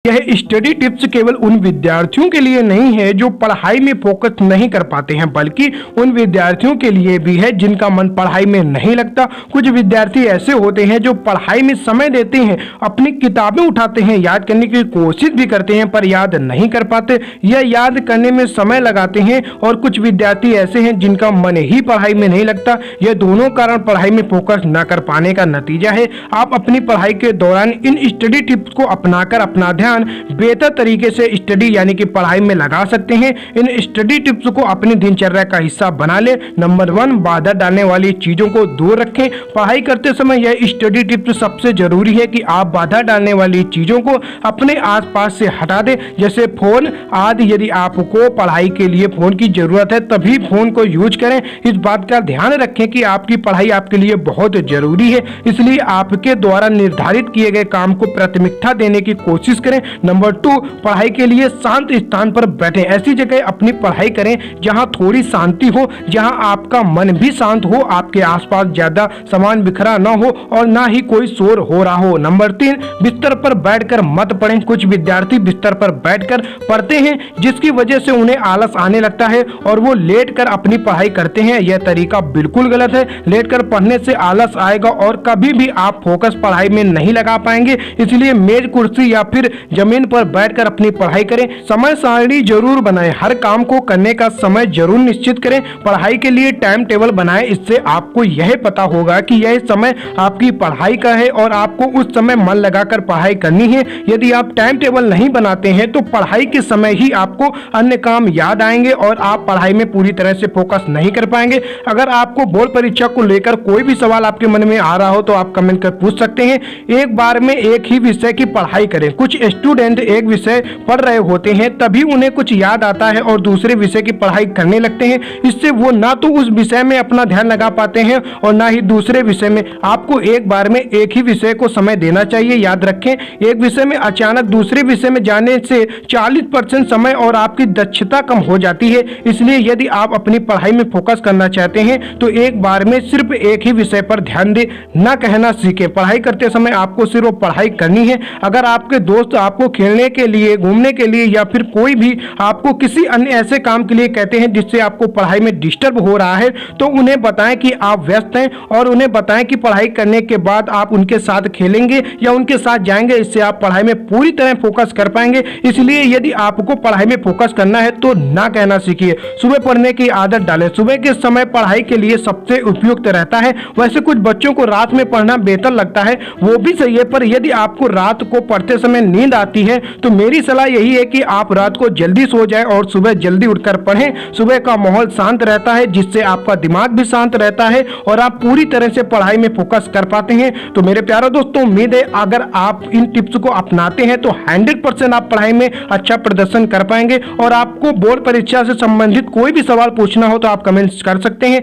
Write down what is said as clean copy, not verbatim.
यह study tips केवल उन विद्यार्थियों के लिए नहीं है जो पढ़ाई में फोकस नहीं कर पाते हैं, बल्कि उन विद्यार्थियों के लिए भी है जिनका मन पढ़ाई में नहीं लगता। कुछ विद्यार्थी ऐसे होते हैं जो पढ़ाई में समय देते हैं, अपनी किताबें उठाते हैं, याद करने की कोशिश भी करते हैं पर याद नहीं कर पाते या याद करने में समय लगाते हैं, और कुछ विद्यार्थी ऐसे हैं जिनका मन ही पढ़ाई में नहीं लगता। यह दोनों कारण पढ़ाई में फोकस न कर पाने का नतीजा है। आप अपनी पढ़ाई के दौरान इन स्टडी टिप्स को अपनाकर अपना ध्यान बेहतर तरीके से स्टडी यानी कि पढ़ाई में लगा सकते हैं। इन स्टडी टिप्स को अपनी दिनचर्या का हिस्सा बना ले। नंबर 1, बाधा डालने वाली चीजों को दूर रखें। पढ़ाई करते समय यह स्टडी टिप्स सबसे जरूरी है कि आप बाधा डालने वाली चीजों को अपने आसपास से हटा दें, जैसे फोन आदि। यदि आपको पढ़ाई के लिए फोन की जरूरत है तभी फोन को यूज करें। इस बात का ध्यान रखें कि आपकी पढ़ाई आपके लिए बहुत जरूरी है, इसलिए आपके द्वारा निर्धारित किए गए काम को प्राथमिकता देने की कोशिश करें। नंबर 2, पढ़ाई के लिए शांत स्थान पर बैठें। ऐसी जगह अपनी पढ़ाई करें जहां थोड़ी शांति हो, जहां आपका मन भी शांत हो, आपके आसपास ज्यादा सामान बिखरा न हो और ना ही कोई शोर हो रहा हो। नंबर 3, बिस्तर पर बैठकर मत पढ़ें। कुछ विद्यार्थी बिस्तर पर बैठकर पढ़ते हैं जिसकी वजह से उन्हें आलस आने लगता है और वो लेटकर अपनी पढ़ाई करते हैं। यह तरीका बिल्कुल गलत है। लेटकर पढ़ने से आलस आएगा और कभी भी आप फोकस पढ़ाई में नहीं लगा पाएंगे। इसलिए मेज, कुर्सी या फिर जमीन पर बैठकर अपनी पढ़ाई करें। समय सारणी जरूर बनाएं। हर काम को करने का समय जरूर निश्चित करें। पढ़ाई के लिए टाइम टेबल बनाएं। इससे आपको यह पता होगा कि यह समय आपकी पढ़ाई का है और आपको उस समय मन लगाकर पढ़ाई करनी है। यदि आप टाइम टेबल नहीं बनाते हैं तो पढ़ाई के समय ही आपको अन्य काम याद आएंगे और आप पढ़ाई में पूरी तरह से फोकस नहीं कर पाएंगे। अगर आपको बोर्ड परीक्षा को लेकर कोई भी सवाल आपके मन में आ रहा हो तो आप कमेंट कर पूछ सकते हैं। एक बार में एक ही विषय की पढ़ाई करें। कुछ स्टूडेंट एक विषय पढ़ रहे होते हैं तभी उन्हें कुछ याद आता है और दूसरे विषय की पढ़ाई करने लगते हैं। इससे वो ना तो उस विषय में अपना ध्यान लगा पाते हैं और ना ही दूसरे विषय में। आपको एक बार में एक ही विषय को समय देना चाहिए। याद रखें, एक विषय में अचानक दूसरे विषय में जाने से 40% समय और आपकी दक्षता कम हो जाती है। इसलिए यदि आप अपनी पढ़ाई में फोकस करना चाहते हैं तो एक बार में सिर्फ एक ही विषय पर ध्यान दें। ना कहना सीखें। पढ़ाई करते समय आपको सिर्फ पढ़ाई करनी है। अगर आपके दोस्त आपको खेलने के लिए, घूमने के लिए या फिर कोई भी आपको किसी अन्य ऐसे काम के लिए कहते हैं जिससे आपको पढ़ाई में डिस्टर्ब हो रहा है तो उन्हें बताएं कि आप व्यस्त हैं और उन्हें बताएं कि पढ़ाई करने के बाद आप उनके साथ खेलेंगे या उनके साथ जाएंगे। इससे आप पढ़ाई में पूरी तरह फोकस कर पाएंगे। इसलिए यदि आपको पढ़ाई में फोकस करना है तो ना कहना सीखिए। सुबह पढ़ने की आदत डालें। सुबह के समय पढ़ाई के लिए सबसे उपयुक्त रहता है। वैसे कुछ बच्चों को रात में पढ़ना बेहतर लगता है, वो भी सही है, पर यदि आपको रात को पढ़ते समय नींद आती है तो मेरी सलाह यही है कि आप रात को जल्दी सो जाएं और सुबह जल्दी उठकर पढ़ें। सुबह का माहौल शांत रहता है जिससे आपका दिमाग भी शांत रहता है और आप पूरी तरह से पढ़ाई में फोकस कर पाते हैं। तो मेरे प्यारे दोस्तों, उम्मीद है अगर आप इन टिप्स को अपनाते हैं तो 100% आप पढ़ाई में अच्छा प्रदर्शन कर पाएंगे। और आपको बोर्ड परीक्षा से संबंधित कोई भी सवाल पूछना हो तो आप कमेंट्स कर सकते हैं।